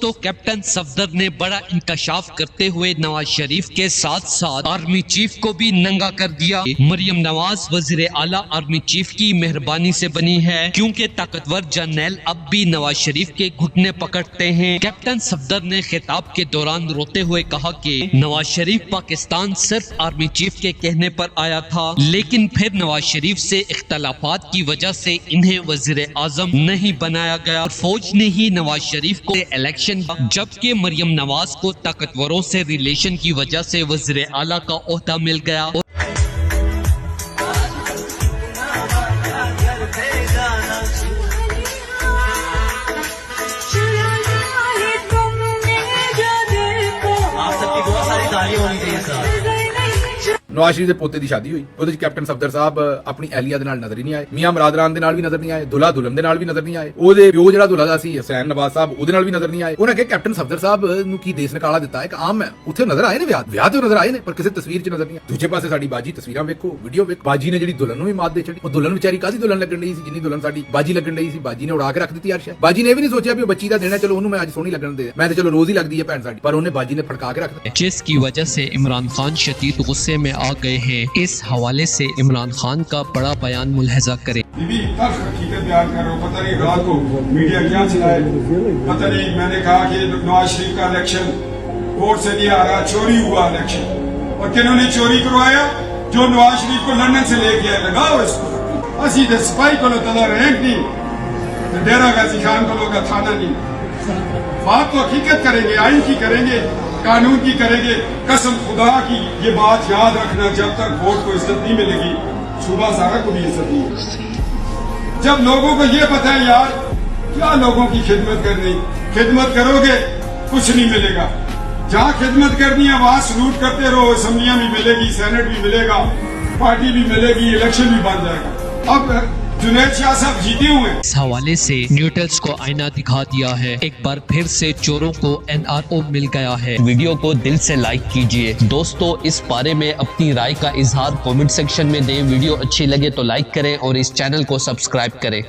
दोस्तों, कैप्टन सफदर ने बड़ा इंकशाफ करते हुए नवाज शरीफ के साथ साथ आर्मी चीफ को भी नंगा कर दिया। मरियम नवाज वजीर आला आर्मी चीफ की मेहरबानी से बनी है, क्योंकि ताकतवर जर्नल अब भी नवाज शरीफ के घुटने पकड़ते हैं। कैप्टन सफदर ने खिताब के दौरान रोते हुए कहा कि नवाज शरीफ पाकिस्तान सिर्फ आर्मी चीफ के कहने पर आया था, लेकिन फिर नवाज शरीफ से इख्तलाफात की वजह से इन्हें वजीर आजम नहीं बनाया गया और फौज ने ही नवाज शरीफ को इलेक्शन, जबकि मरियम नवाज को ताकतवरों से रिलेशन की वजह से वज़ीर आला का ओहदा मिल गया। नवाज शरीफ के पोते की शादी हुई, ਉਹਦੇ ਵਿੱਚ ਕੈਪਟਨ ਸਫਦਰ ਸਾਹਿਬ ਆਪਣੀ ਅਹਿਲੀਆ ਦੇ ਨਾਲ ਨਜ਼ਰ ਹੀ ਨਹੀਂ ਆਏ, ਮੀਆਂ ਮਰਾਦਰਾਨ ਦੇ ਨਾਲ ਵੀ ਨਜ਼ਰ ਨਹੀਂ ਆਏ, ਦੁल्हा ਦੁਲਹਨ ਦੇ ਨਾਲ ਵੀ ਨਜ਼ਰ ਨਹੀਂ ਆਏ, ਉਹਦੇ ਪਿਓ ਜਿਹੜਾ ਦੁल्हा ਦਾ ਸੀ ਹੁਸੈਨ ਨਵਾਜ਼ ਸਾਹਿਬ ਉਹਦੇ ਨਾਲ ਵੀ ਨਜ਼ਰ ਨਹੀਂ ਆਏ। ਉਹਨਾਂ ਕਿ ਕੈਪਟਨ ਸਫਦਰ ਸਾਹਿਬ ਨੂੰ ਕੀ ਦੇਸ਼ ਨਿਕਾਲਾ ਦਿੱਤਾ, ਇੱਕ ਆਮ ਹੈ ਉੱਥੇ ਨਜ਼ਰ ਆਏ ਨੇ, ਵਿਆਹ ਤੇ ਨਜ਼ਰ ਆਏ ਨੇ, ਪਰ ਕਿਸੇ ਤਸਵੀਰ 'ਚ ਨਜ਼ਰ ਨਹੀਂ ਆਏ। ਦੂਜੇ ਪਾਸੇ ਸਾਡੀ ਬਾਜੀ ਤਸਵੀਰਾਂ ਵੇਖੋ, ਵੀਡੀਓ ਵੇਖੋ, ਬਾਜੀ ਨੇ ਜਿਹੜੀ ਦੁਲਹਨ ਨੂੰ ਵੀ ਮਾਤ ਦੇ ਛੱਡੀ। ਉਹ ਦੁਲਹਨ ਵਿਚਾਰੀ ਕਾਹਦੀ ਦੁਲਹਨ ਲੱਗਣ ਡਈ ਸੀ, ਜਿੰਨੀ ਦੁਲਹਨ ਸਾਡੀ ਬਾਜੀ ਲੱਗਣ ਡਈ ਸੀ, ਬਾਜੀ ਨੇ ਉਡਾ ਕੇ ਰੱਖ ਦਿੱਤੀ ਅਰਸ਼। ਬਾਜੀ ਨੇ ਇਹ ਵੀ ਨਹੀਂ ਸੋਚਿਆ ਵੀ ਉਹ ਬੱਚੀ ਦਾ ਦੇਣਾ, ਚਲੋ ਉਹਨੂੰ ਮੈਂ ਅੱਜ ਸੋਹਣੀ ਲੱਗਣ ਦੇ, मैं तो चलो रोज ही लगती है भैन साडी, पर उन्हें बाजी ने फड़का के रख दिया, जिसकी वजह से इमरान खान शदीद गुस्से में आ गए हैं। इस हवाले से इमरान खान का बड़ा बयान मुलाहिजा करें। हकीकत बयान कर रहा हूँ, पता नहीं रात को मीडिया क्या चलाए, पता नहीं। मैंने कहा कि नवाज शरीफ का इलेक्शन कोर्ट से नहीं आ रहा, चोरी हुआ इलेक्शन, और किन्होंने चोरी करवाया? जो नवाज शरीफ को लंदन से लेके आए, लगाओ इसको। असी सिपाही को तला रैंक नहीं, डेरा गाजी खान को लोग थाना नहीं। बात तो हकीकत करेंगे, आइन की करेंगे, कानून की करेंगे। कसम खुदा की ये बात याद रखना, जब तक वोट को इज्जत नहीं मिलेगी, सूबा सारा को भी इज्जत नहीं मिलेगी। जब लोगों को ये पता है यार क्या लोगों की खिदमत करनी, खिदमत करोगे कुछ नहीं मिलेगा। जहाँ खिदमत करनी है वहां सलूट करते रहो, असम्बलियां भी मिलेगी, सेनेट भी मिलेगा, पार्टी भी मिलेगी, इलेक्शन भी बन जाएगा। अब जुनैद शाह साहब जीते हुए। इस हवाले से न्यूट्रल्स को आईना दिखा दिया है। एक बार फिर से चोरों को NRO मिल गया है। वीडियो को दिल से लाइक कीजिए। दोस्तों, इस बारे में अपनी राय का इजहार कमेंट सेक्शन में दें। वीडियो अच्छी लगे तो लाइक करें और इस चैनल को सब्सक्राइब करें।